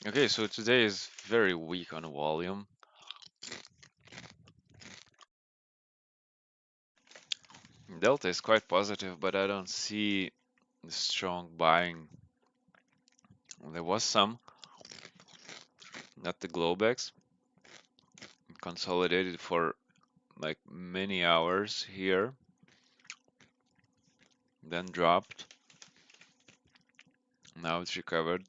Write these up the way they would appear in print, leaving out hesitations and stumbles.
Okay, so today is very weak on volume. Delta is quite positive, but I don't see strong buying. There was some, not the Globex, consolidated for like many hours here, then dropped. Now it's recovered.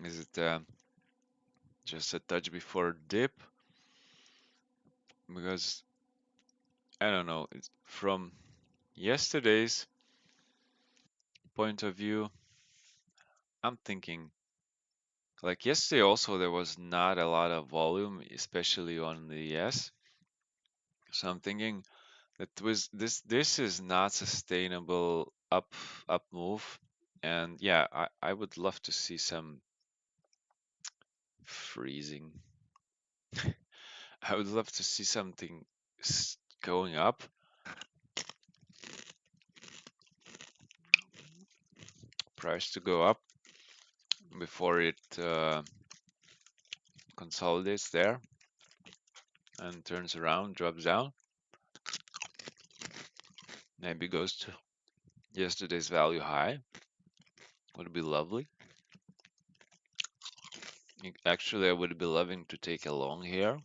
Is it just a touch before dip? Because I don't know. It's from yesterday's point of view, I'm thinking like yesterday also there was not a lot of volume, especially on the S. So I'm thinking that was this is not sustainable up move. And yeah, I would love to see some freezing. I would love to see something going up. Price to go up before it consolidates there and turns around, drops down. Maybe goes to yesterday's value high. Would be lovely. Actually, I would be loving to take a long here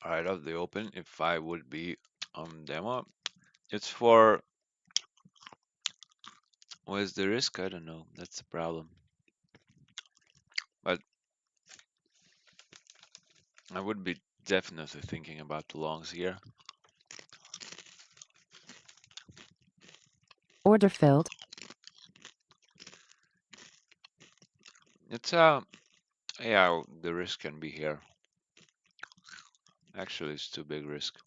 right off the open if I would be on demo. It's for what is the risk? I don't know. That's the problem. But I would be definitely thinking about the longs here. Order filled. It's yeah, the risk can be here. Actually, it's too big risk.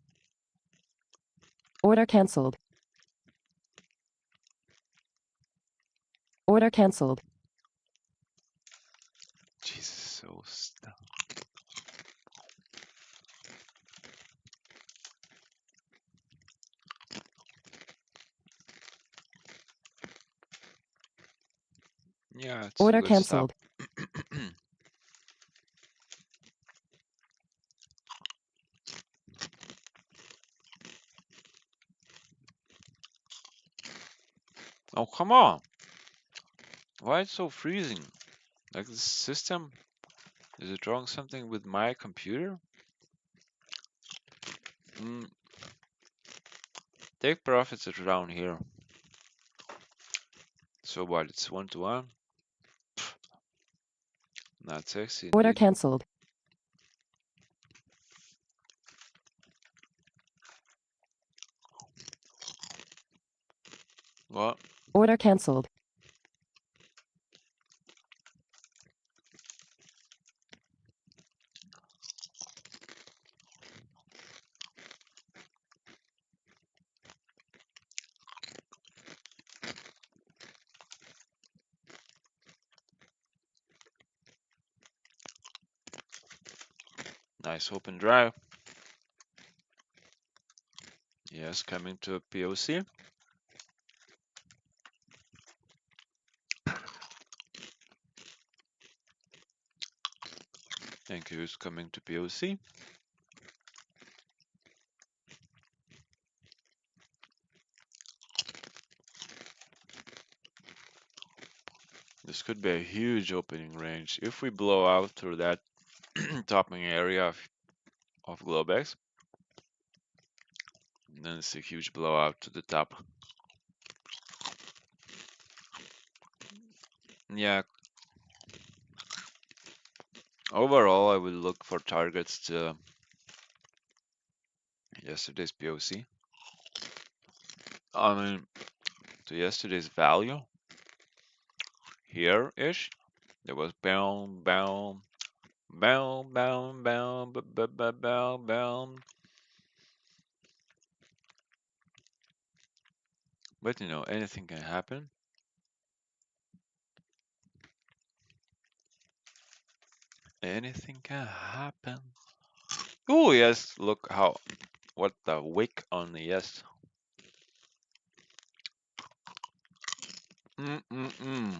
Order cancelled. Order cancelled. Jesus, so stuck. Yeah, it's a Order good stop. cancelled. Oh, come on. Why it's so freezing? Like the system, is it wrong something with my computer? Mm, take profits at around here. So what? It's 1-to-1. Not sexy Order indeed. cancelled. Well, Order cancelled. nice open drive. Yes, coming to a POC. Thank you, it's coming to POC. This could be a huge opening range. If we blow out through that topping area of Globex, then it's a huge blowout to the top. Yeah, overall, I would look for targets to yesterday's POC. I mean, to yesterday's value here-ish. There was bound, bound, bound, bound, bound, bound, bound. But you know, anything can happen. Anything can happen. Oh yes, look how what the wick on the yes. Mm-mm-mm.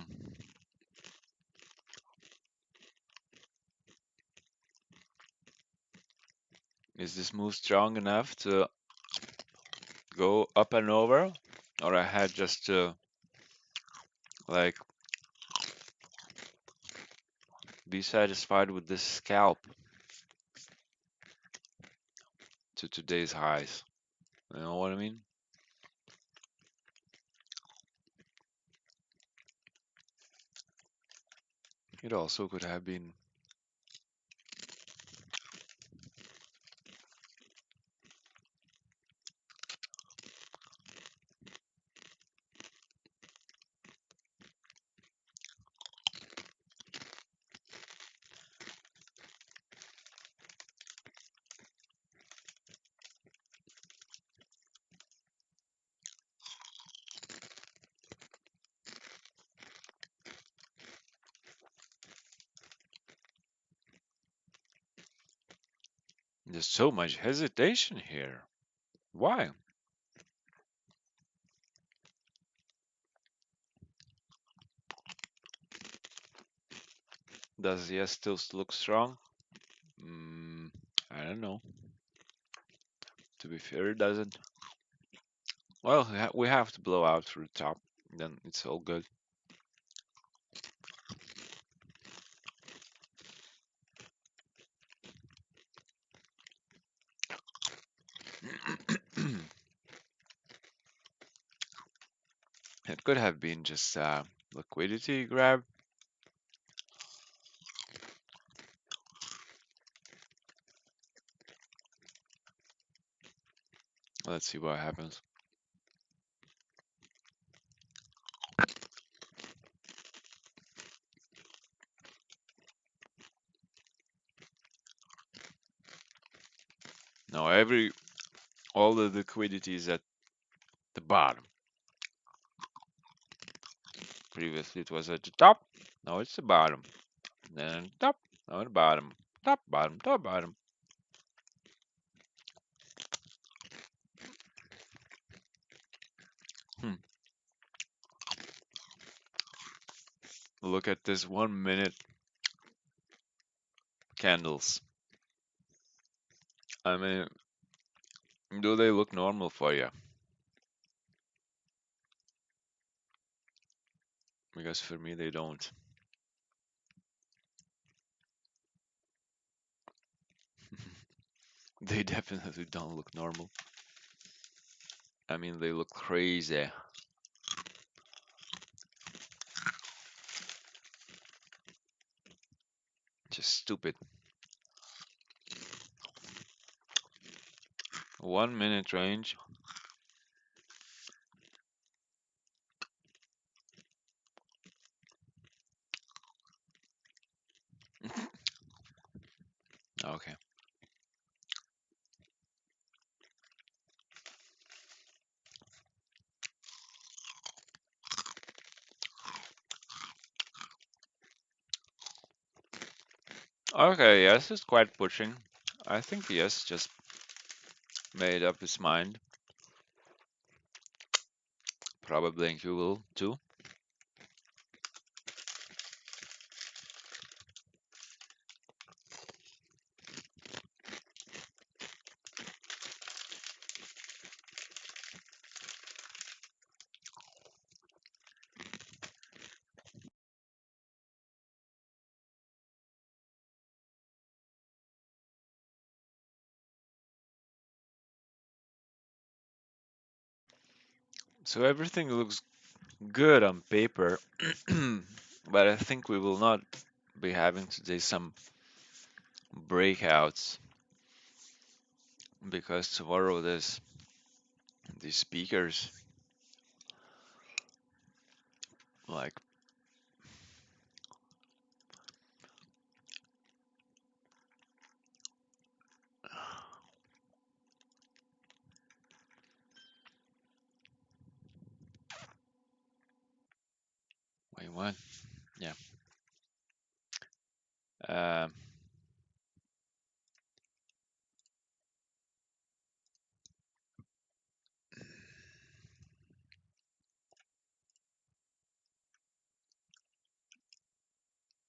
Is this move strong enough to go up and over? Or I had just to like be satisfied with this scalp to today's highs. You know what I mean? It also could have been there's so much hesitation here. Why? Does yes still look strong? Mm, I don't know. To be fair, it doesn't. Well, we have to blow out through the top. Then it's all good. It could have been just liquidity grab. Let's see what happens. Now all the liquidity is at the bottom. Previously it was at the top. Now it's the bottom. Then top. Now the bottom. Top, bottom, top, bottom. Hmm. Look at this 1 minute candles. I mean, do they look normal for you? Because for me they don't. They definitely don't look normal. I mean, they look crazy. Just stupid. 1 minute range. Okay. Okay, yes, it's quite pushing. I think yes just made up his mind. Probably you will too. So everything looks good on paper, but I think we will not be having today some breakouts because tomorrow there's these speakers like wait what? Yeah. Um,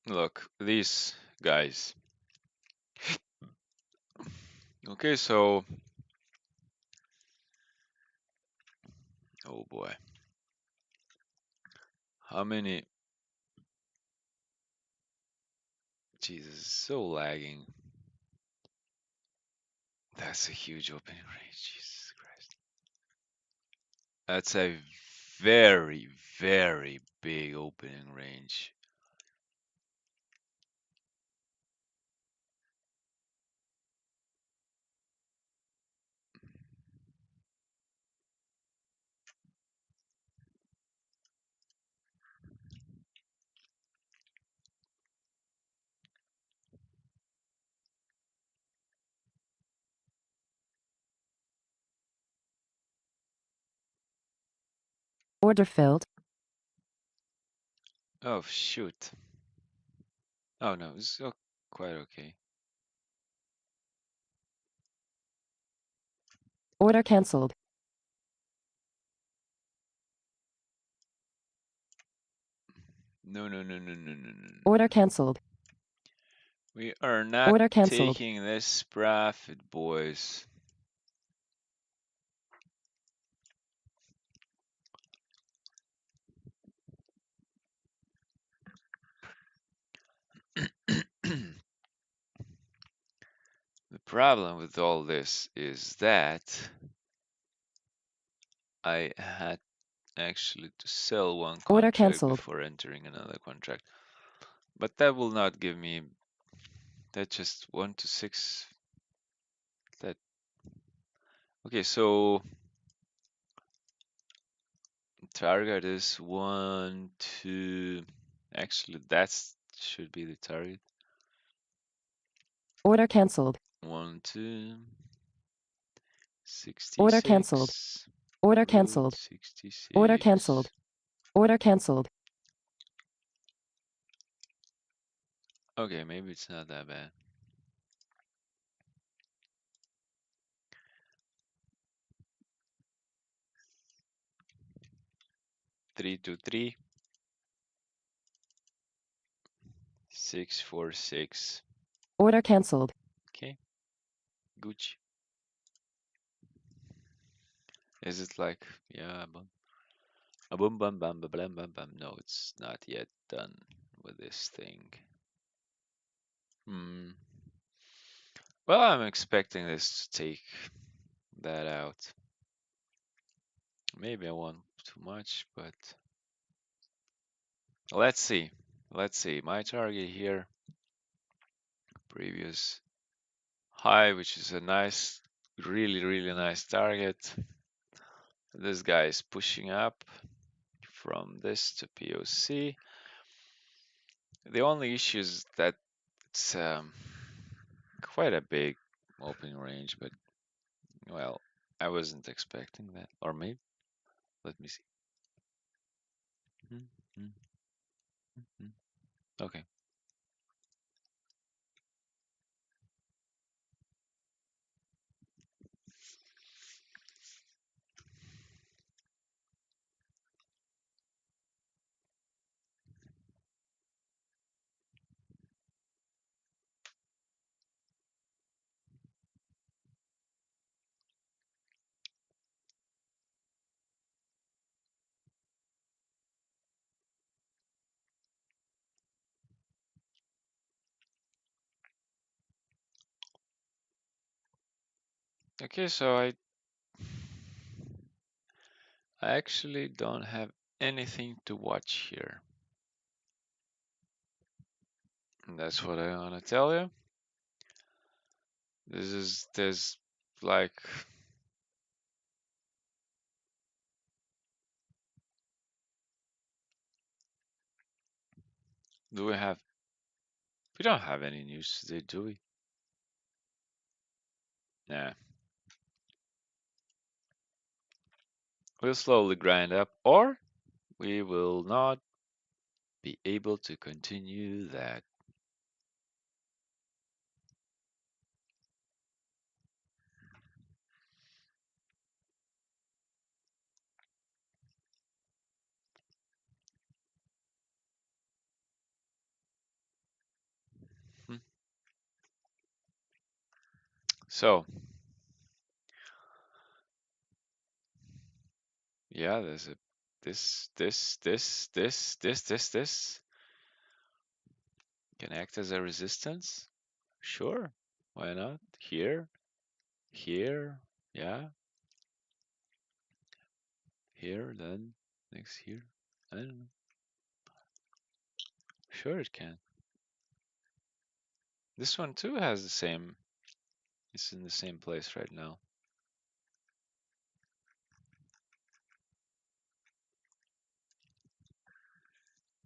Look, these guys Okay, so oh boy, how many? Jesus, so lagging. That's a huge opening range. Jesus Christ. That's a very, very big opening range. Order filled. Oh shoot. Oh no, it's quite okay. Order cancelled. No, no, no, no, no, no, no, no. Order cancelled. We are not Order cancelled. taking this profit, boys. The problem with all this is that I had actually to sell one Order contract cancelled. before entering another contract. But that will not give me that just 1 to 6. That okay, so target is 1, 2. Actually, that's should be the target. Order cancelled. 1, 2, Order cancelled. 66. Order Route cancelled. Order 66. cancelled. Order cancelled. Okay, maybe it's not that bad. Three two three 646. Order cancelled. Okay, Gucci. Is it like yeah, a boom bam bam bam bam bam bam? No, it's not yet done with this thing. Hmm. Well, I'm expecting this to take that out. Maybe I want too much, but let's see. Let's see. My target here, previous high, which is a nice, really, really nice target. This guy is pushing up from this to POC. The only issue is that it's quite a big opening range, but well, I wasn't expecting that. Or maybe, let me see. Okay. Okay, so I actually don't have anything to watch here. And that's what I want to tell you. There's like do we don't have any news today, do we? Nah. We'll slowly grind up or we will not be able to continue that. Hmm. So yeah, there's a this can act as a resistance. Sure, why not? Here, yeah, here, then next here. I don't know. Sure, it can. This one too has the same. It's in the same place right now.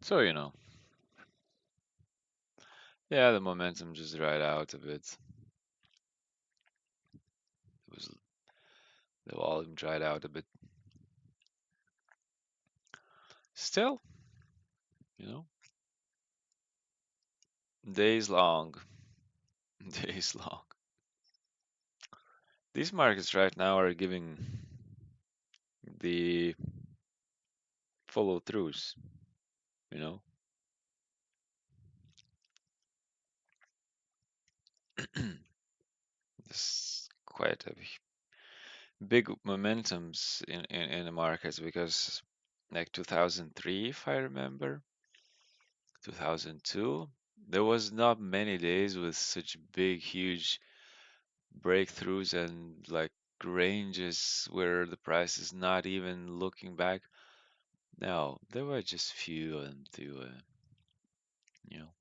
So yeah, the momentum just dried out a bit. It was the volume dried out a bit. Still, you know, days long, days long. These markets right now are giving the follow throughs, you know. This quite a big momentums in the markets because like 2003, if I remember, 2002, there was not many days with such big, huge breakthroughs and like ranges where the price is not even looking back. No, there were just few and few, you know,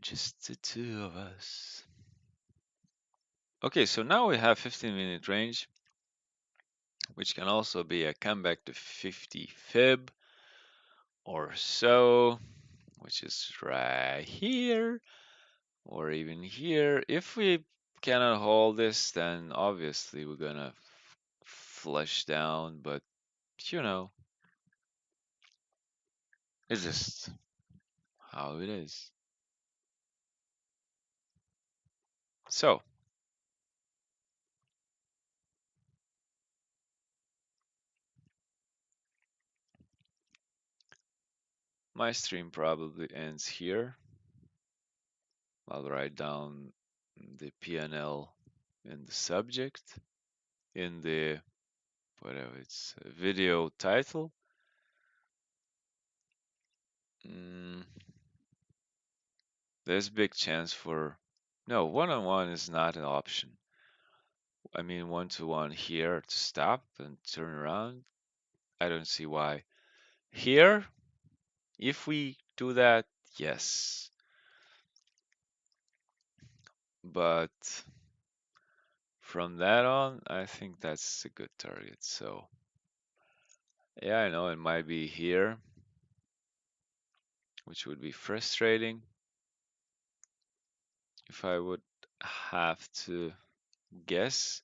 just the two of us. Okay, so now we have 15-minute range, which can also be a comeback to 50 fib or so, which is right here or even here. If we cannot hold this, then obviously we're gonna flush down, but you know, it's just how it is. So, my stream probably ends here. I'll write down the PNL in the subject, in the whatever it's video title. Mm, there's big chance for no one-on-one is not an option. I mean one-to-one here to stop and turn around. I don't see why. Here, if we do that, yes. But from that on, I think that's a good target. So yeah, I know it might be here, which would be frustrating if I would have to guess.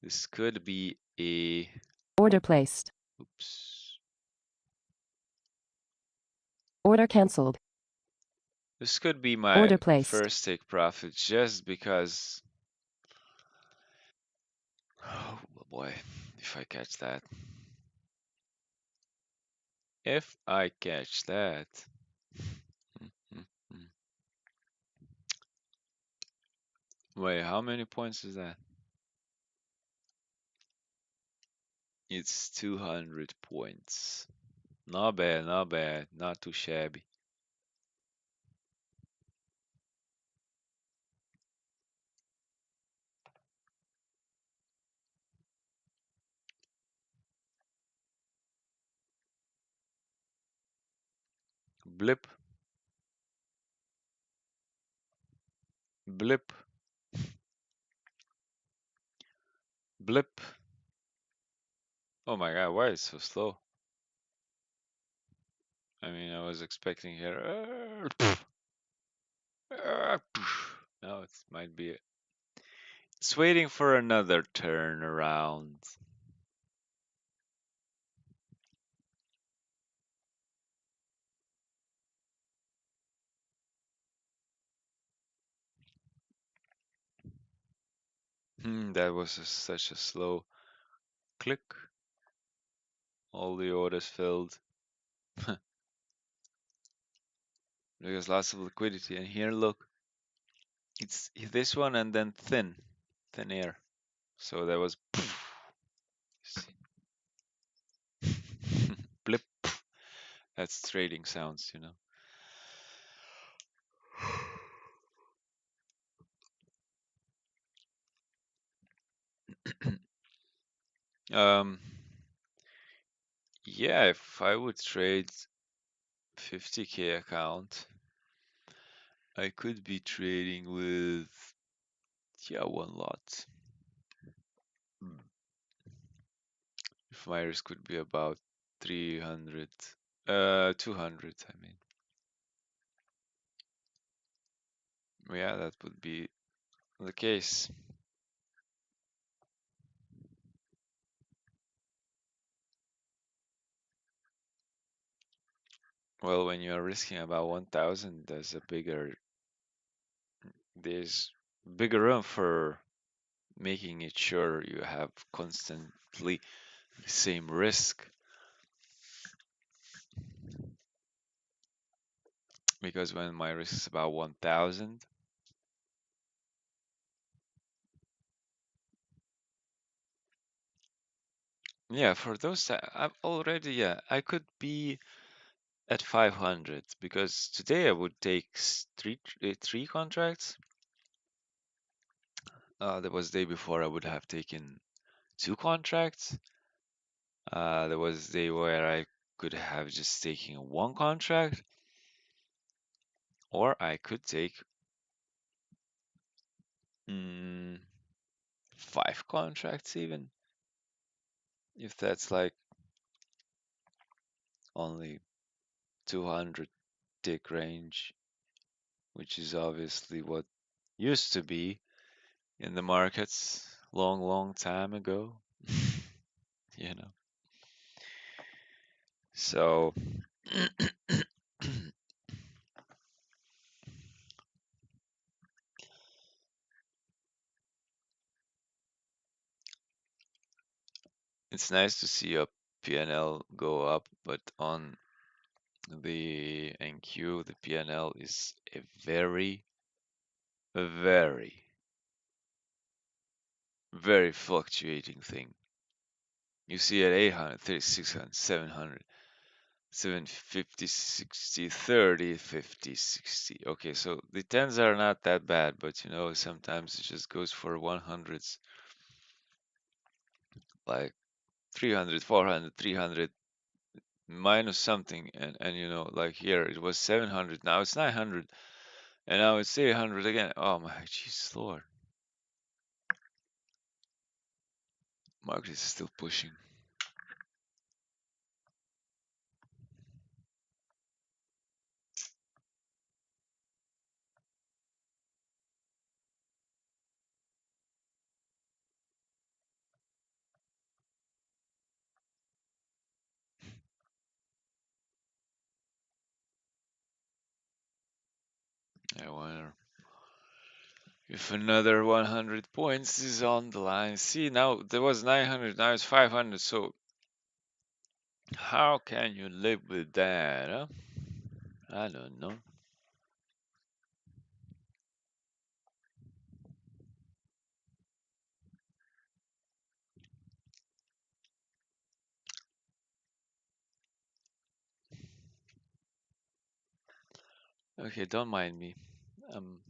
This could be a Order placed. oops. Order cancelled. This could be my Order placed. first take profit just because oh boy, if I catch that. If I catch that. Wait, how many points is that? It's 200 points. Not bad, not bad, not too shabby. Blip, blip, blip. Oh my god, why is it so slow? I mean, I was expecting here. No, it might be. It's waiting for another turn around. That was such a slow click. All the orders filled. There's lots of liquidity. And here, look, It's this one and then thin air. So that was blip. That's trading sounds, you know. Yeah, if I would trade 50K account, I could be trading with, yeah, one lot. If my risk would be about 300, 200, I mean. Yeah, that would be the case. Well, when you are risking about 1,000, there's bigger room for making it sure you have constantly the same risk. Because when my risk is about 1,000, yeah, for those, I'm already, yeah, I could be at 500 because today I would take three contracts. There was day before I would have taken 2 contracts. There was a day where I could have just taken 1 contract, or I could take 5 contracts even, if that's like only 200 tick range, which is obviously what used to be in the markets long time ago. you know. So it's nice to see a PNL go up, but on the NQ, the PNL is a very, very, very fluctuating thing. You see at 800, 3600, 700, 750, 60, 30, 50, 60. Okay, so the tens are not that bad, but you know, sometimes it just goes for 100s, like 300, 400, 300 minus something. And you know, like here it was 700, now it's 900, and now it's 800 again. Oh my Jesus Lord. Market is still pushing. I wonder if another 100 points is on the line. See, now there was 900, now it's 500. So how can you live with that? Huh? I don't know. Okay, don't mind me. Um,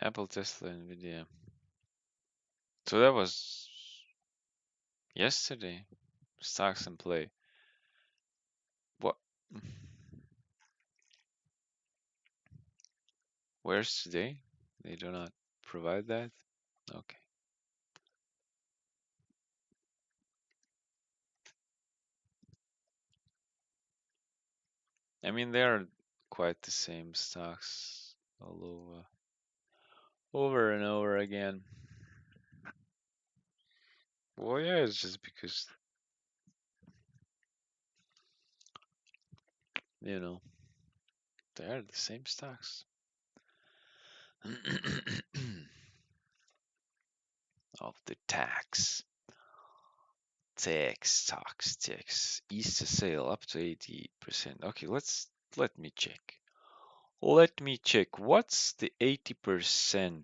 Apple, Tesla, Nvidia. So that was yesterday. Stocks in play. What? Where's today? They do not provide that? Okay. I mean, they are quite the same stocks all over and over again. Well, yeah, it's just because, you know, they are the same stocks. Of the tax. Tax. Easter sale up to 80%. Okay, let me check. Let me check. What's the 80%?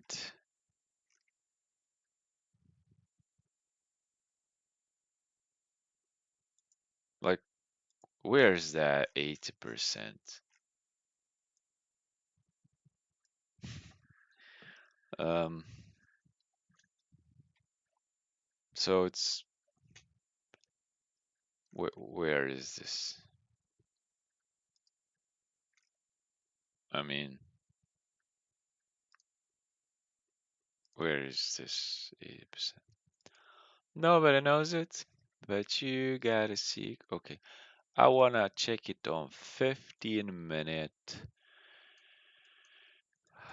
Like, where's that 80%? Um, so it's where is this? I mean, where is this 80%? Nobody knows it, but you gotta see. Okay, I wanna check it on 15-minute.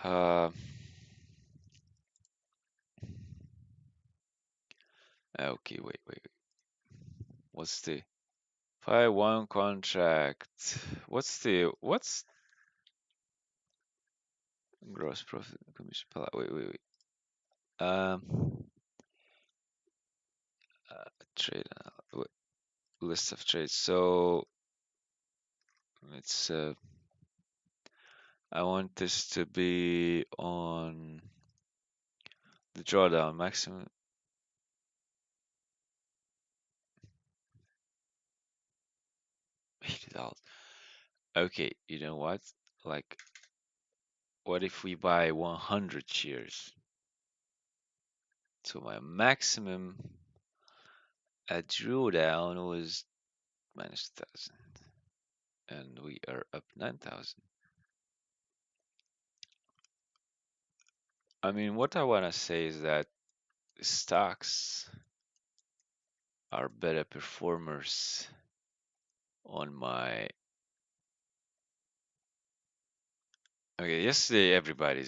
Uh, okay, wait. What's the 5-1 contract? What's gross profit commission? Wait. Um, trade list of trades. So it's I want this to be on the drawdown maximum. $80. Okay, you know what? Like, what if we buy 100 shares? So my maximum at drawdown was minus 1,000, and we are up 9,000. I mean, what I want to say is that stocks are better performers on my. Okay, yesterday everybody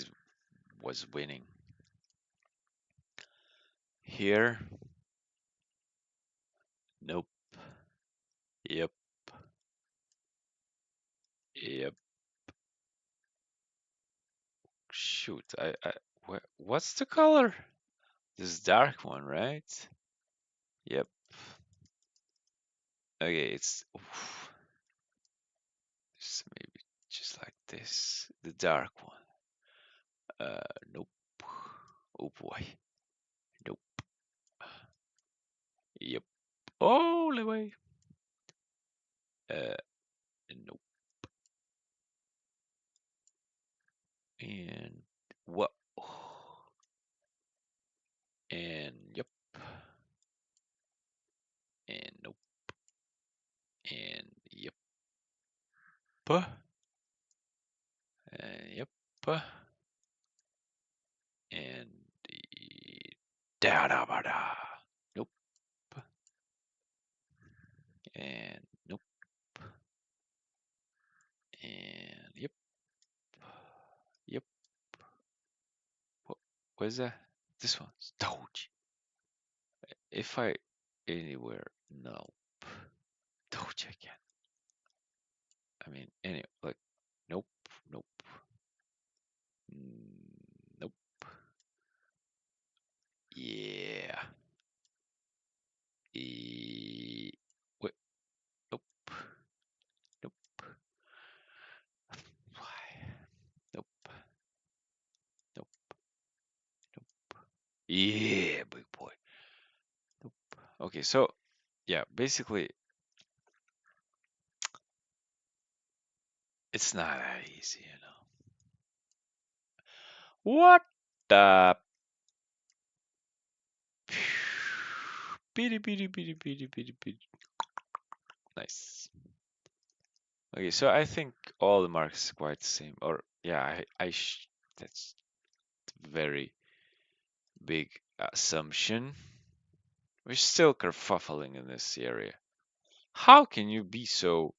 was winning. Here, nope. Yep. Yep. Shoot, what's the color? This dark one, right? Yep. Okay, it's oof, maybe just like this, the dark one. Nope. Oh boy. Nope. Yep. All the way. Uh, nope. And what? And yep. And nope. And yep. And yep. And da da ba da. Nope. And nope. And yep. Yep. What is that? This one's Doge. If I anywhere, no. Doge again. I mean, any like, nope, nope, nope. Yeah. Wait, nope, nope. Why? Nope, nope, nope. Yeah, big boy. Nope. Okay, so yeah, basically, it's not that easy, you know. What the? Nice. Okay, so I think all the marks are quite the same. Or yeah, that's very big assumption. We're still kerfuffling in this area. How can you be so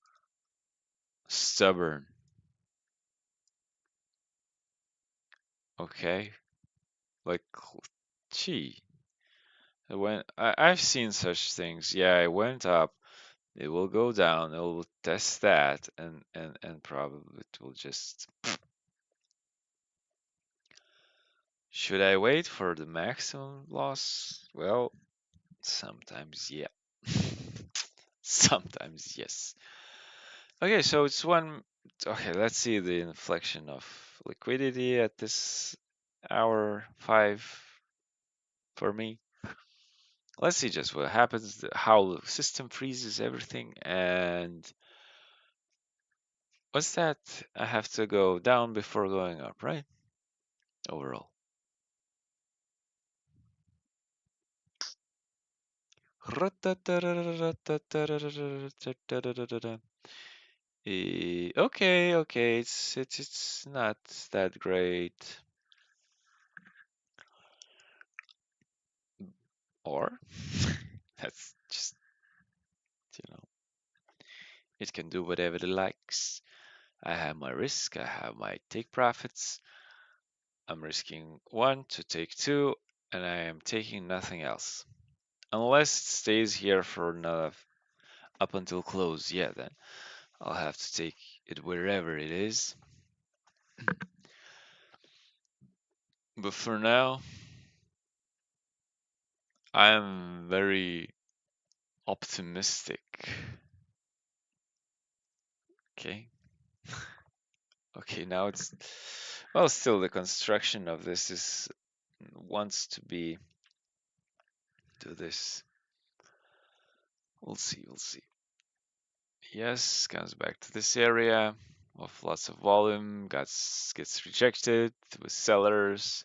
Stubborn. Okay. Like, gee. I've seen such things. Yeah, it went up. It will go down. It will test that, and probably it will just. Should I wait for the maximum loss? Well, sometimes yeah. Sometimes yes. Okay, so it's one. Okay, let's see the inflection of liquidity at this hour 5 for me. Let's see just what happens, how the system freezes everything, and what's that? I have to go down before going up, right? Overall. Okay, okay, it's not that great. Or that's just, you know, it can do whatever it likes. I have my risk, I have my take profits. I'm risking one to take two, and I am taking nothing else. Unless it stays here for another up until close, yeah, then I'll have to take it wherever it is. But for now, I am very optimistic. Okay. Okay, now it's well, still the construction of this is wants to be to this. We'll see, we'll see. Yes, comes back to this area of lots of volume, gets rejected with sellers.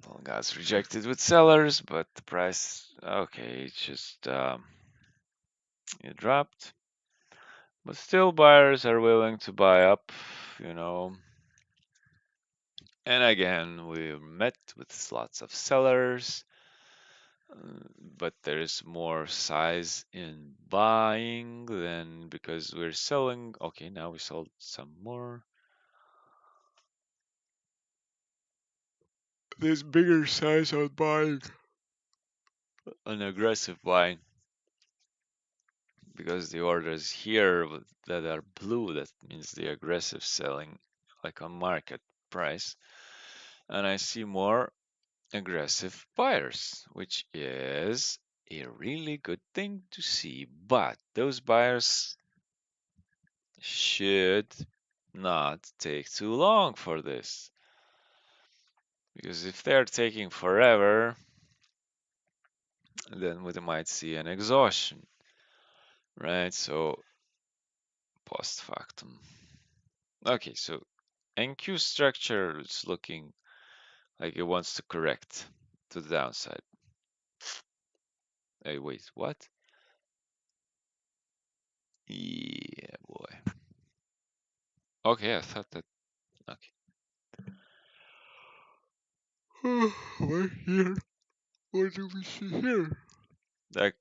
Well, gets rejected with sellers, but the price, okay, it just it dropped. But still, buyers are willing to buy up, you know. And again, we met with lots of sellers, but there is more size in buying than because we're selling. Okay, now we sold some more. There's bigger size on buying, an aggressive buying, because the orders here that are blue, that means the aggressive selling, like on market price. And I see more aggressive buyers, which is a really good thing to see. But those buyers should not take too long for this. Because if they're taking forever, then we might see an exhaustion, right? So, post factum. Okay, so NQ structure is looking like it wants to correct to the downside. Hey, wait, what? Yeah, boy. Okay, I thought that. Okay. What here? What do we see here? Like,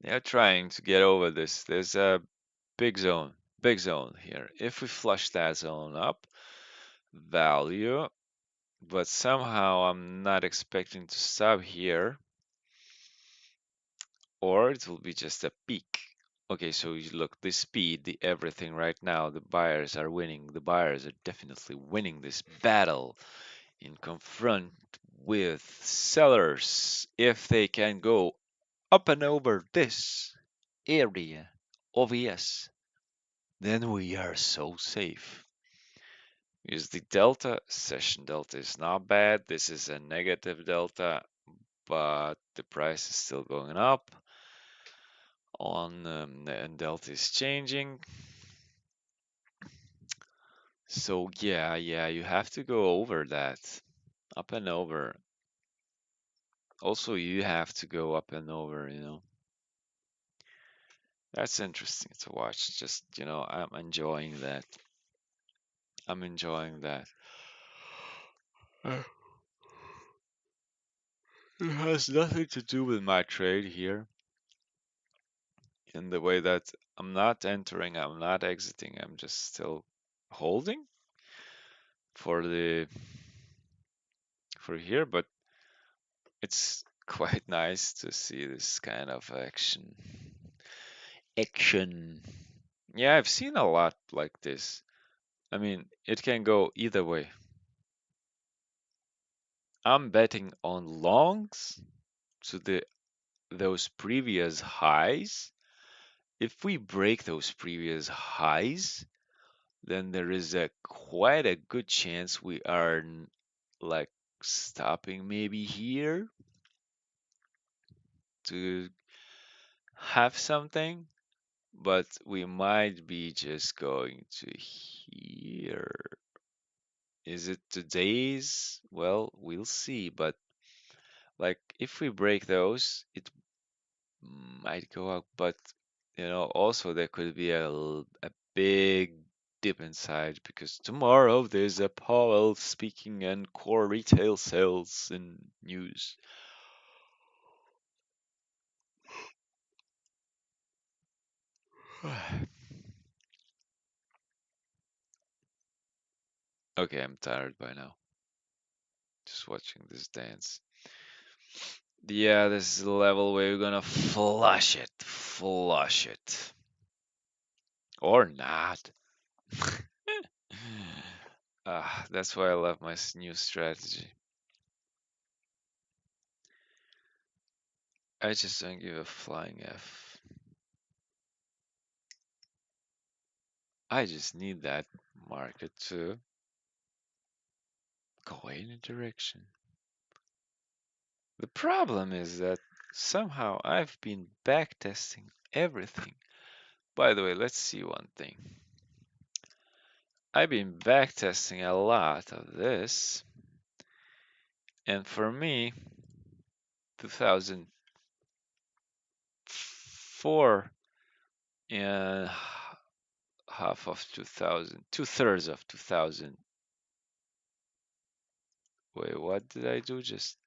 they're trying to get over this. There's a big zone here. If we flush that zone up, value, but somehow I'm not expecting to stop here, or it will be just a peak. Okay, so you look, the speed, the everything right now, the buyers are winning. The buyers are definitely winning this battle in confront with sellers. If they can go up and over this area of ES, then we are so safe. Because the delta, session delta is not bad. This is a negative delta, but the price is still going up on and delta is changing. So yeah, you have to go over that, up and over. Also, you have to go up and over, you know. That's interesting to watch. Just, I'm enjoying that. I'm enjoying that. Uh, It has nothing to do with my trade here. in the way that I'm not entering, I'm not exiting, I'm just still holding for the for here, but it's quite nice to see this kind of action. Action. Yeah, I've seen a lot like this. I mean, it can go either way. I'm betting on longs to the those previous highs. If we break those previous highs, then there is a quite a good chance we are like stopping maybe here to have something, but we might be just going to here. Is it today's? Well, we'll see, but like if we break those, it might go up, but also there could be a big dip inside because tomorrow there's a Powell speaking and core retail sales in news. Okay, I'm tired by now. Just watching this dance. Yeah, this is the level where you're gonna flush it. Flush it. Or not. That's why I love my new strategy. I just don't give a flying F. I just need that market to go in a direction. The problem is that somehow I've been backtesting everything. By the way, let's see one thing. I've been backtesting a lot of this, and for me, 2004 and half of 2000, 2/3 of 2000. Wait, what did I do? Just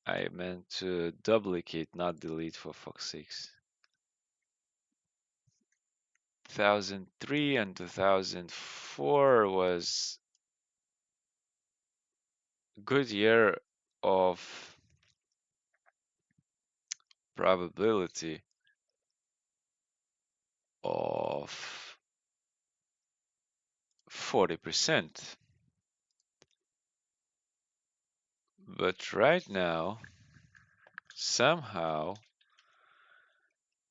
I meant to duplicate, not delete for fuck's sakes. 2003 and 2004 was a good year of probability of 40%. But right now, somehow,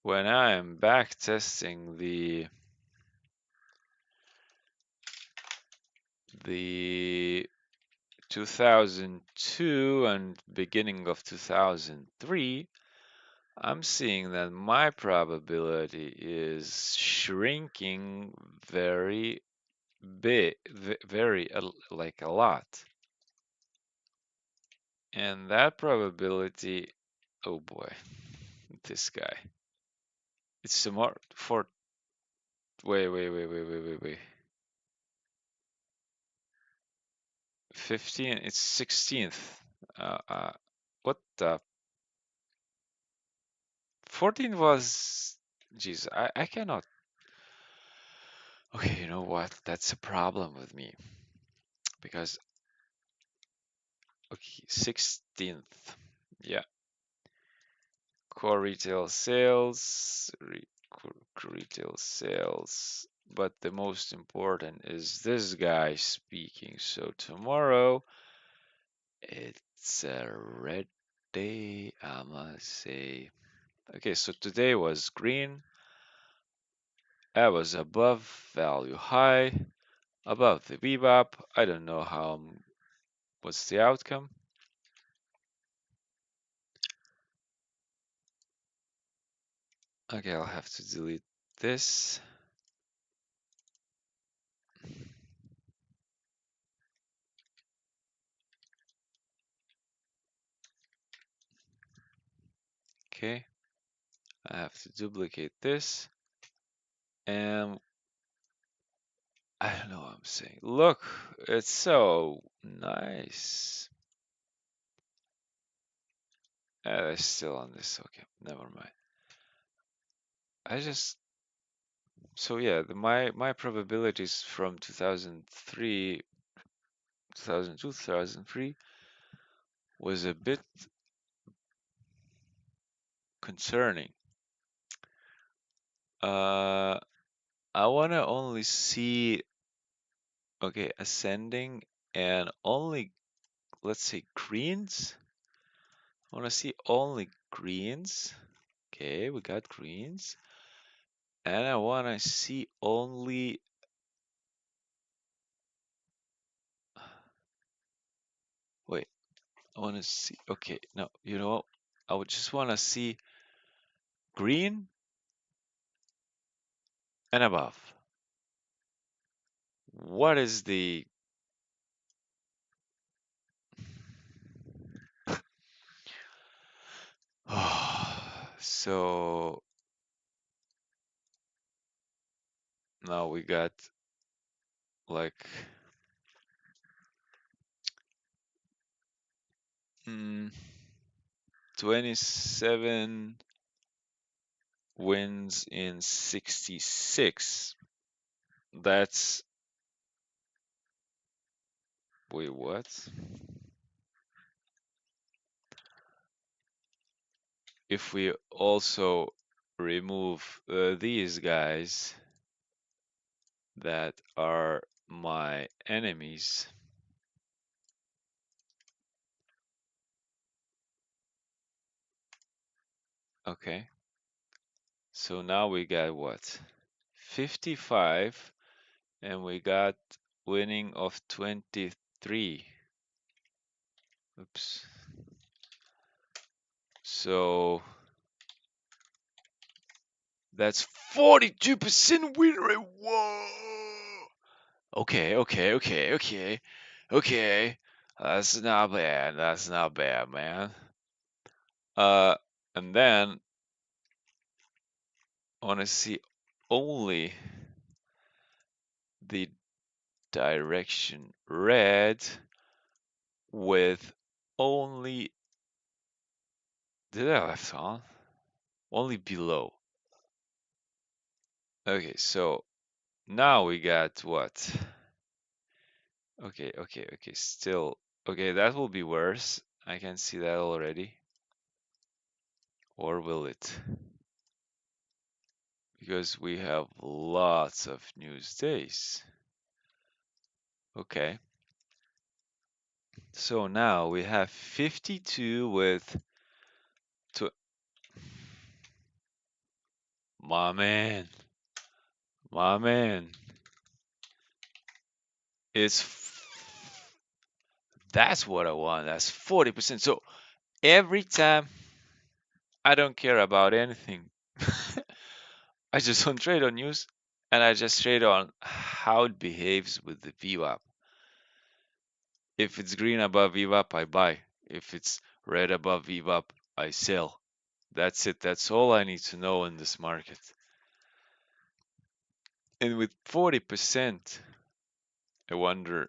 when I am back testing the 2002 and beginning of 2003, I'm seeing that my probability is shrinking very big, very like a lot. And that probability, oh boy, this guy. It's smart for, wait. 15, it's 16th. What the? 14 was, jeez, I cannot. Okay, you know what? That's a problem with me because, okay, 16th. Yeah, core retail sales, retail sales. But the most important is this guy speaking. So tomorrow, it's a red day, I must say. Okay, so today was green. I was above value high, above the VWAP. I don't know how, what's the outcome. Okay, I'll have to delete this. Okay, I have to duplicate this. And I don't know what I'm saying. Look, it's so nice. It's still on this. Okay, never mind. I just so yeah, my probabilities from 2003, 2002, 2003 was a bit concerning. Uh, I wanna only see okay ascending and only let's say greens. I wanna see only greens. Okay, we got greens, and I wanna see only. Wait, I wanna see. Okay, no, you know what? I would just wanna see green and above. What is the so now we got like 27 wins in 66. That's wait, what? If we also remove these guys that are my enemies. Okay, so now we got what? 55, and we got winning of 23. Oops. So that's 42% win rate. Whoa. Okay. That's not bad. That's not bad, man. Uh, and then I want to see only the direction red with only. Did I left on? Only below. Okay, so now we got what? Okay. Still, okay, that will be worse. I can see that already. Or will it? Because we have lots of news days. Okay. So now we have 52 with tw my man. My man. It's that's what I want. That's 40%. So every time I don't care about anything. I just don't trade on news and I just trade on how it behaves with the VWAP. If it's green above VWAP, I buy. If it's red above VWAP, I sell. That's it. That's all I need to know in this market. And with 40%, I wonder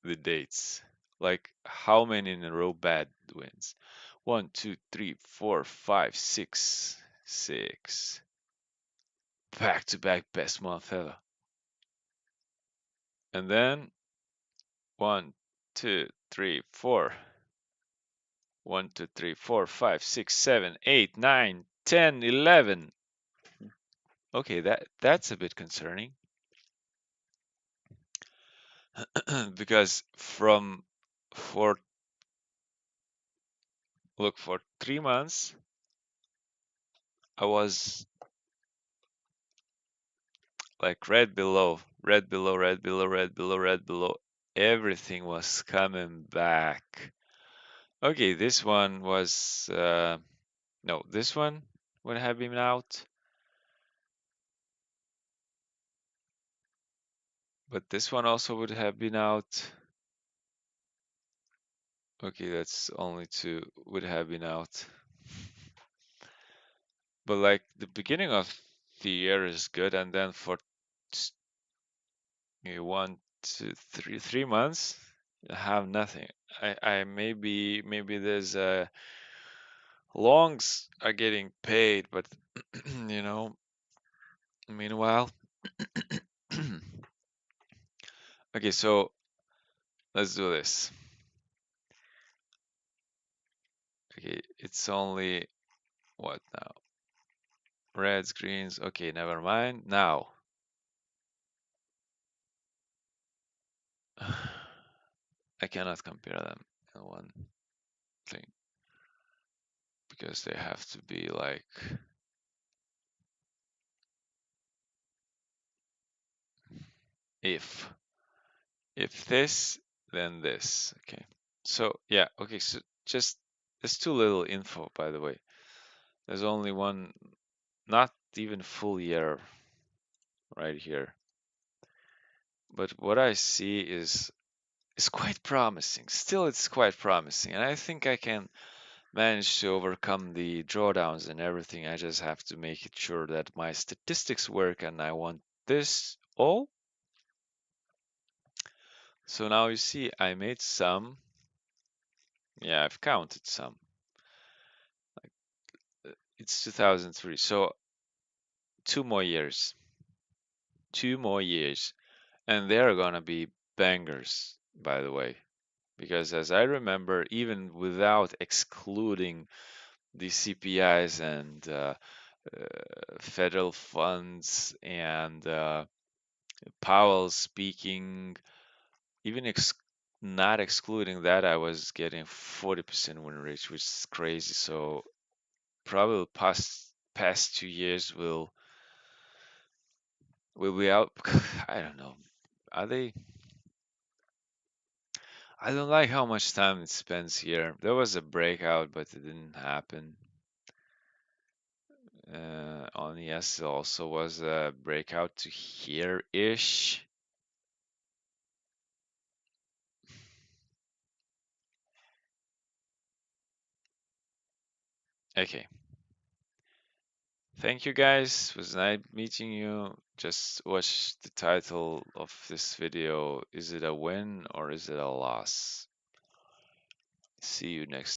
the dates. Like how many in a row bad wins? One, two, three, four, five, six, six. Back to back best month ever. And then 1, 2, 3, 4. 1, 2, 3, 4, 5, 6, 7, 8, 9, 10, 11. Okay, that's a bit concerning. Because for 3 months I was like red below, red below, red below, red below, red below. Everything was coming back. Okay, this one was no, this one would have been out. But this one also would have been out. Okay, that's only two would have been out. But like the beginning of the year is good, and then for 1, 2, 3 months, I have nothing. I maybe there's longs are getting paid, but you know Meanwhile, okay, so let's do this. Okay, it's only what now? Reds, greens. Okay, never mind. Now, I cannot compare them in one thing because they have to be like if this, then this. Okay. So yeah, okay, so just there's too little info, by the way. There's only one, not even full year right here. But what I see is quite promising. Still, it's quite promising, and I think I can manage to overcome the drawdowns and everything. I just have to make it sure that my statistics work, and I want this all. So now you see, I made some. Yeah, I've counted some. It's 2003, so 2 more years. 2 more years. And they're gonna be bangers, by the way. Because as I remember, even without excluding the CPIs and federal funds and Powell speaking, even not excluding that, I was getting 40% win rate, which is crazy. So probably past 2 years will be out. I don't know. Are they? I don't like how much time it spends here. There was a breakout, but it didn't happen. On yes, it also was a breakout to here-ish. Okay. Thank you guys. It was nice meeting you. Just watch the title of this video. Is it a win or is it a loss? See you next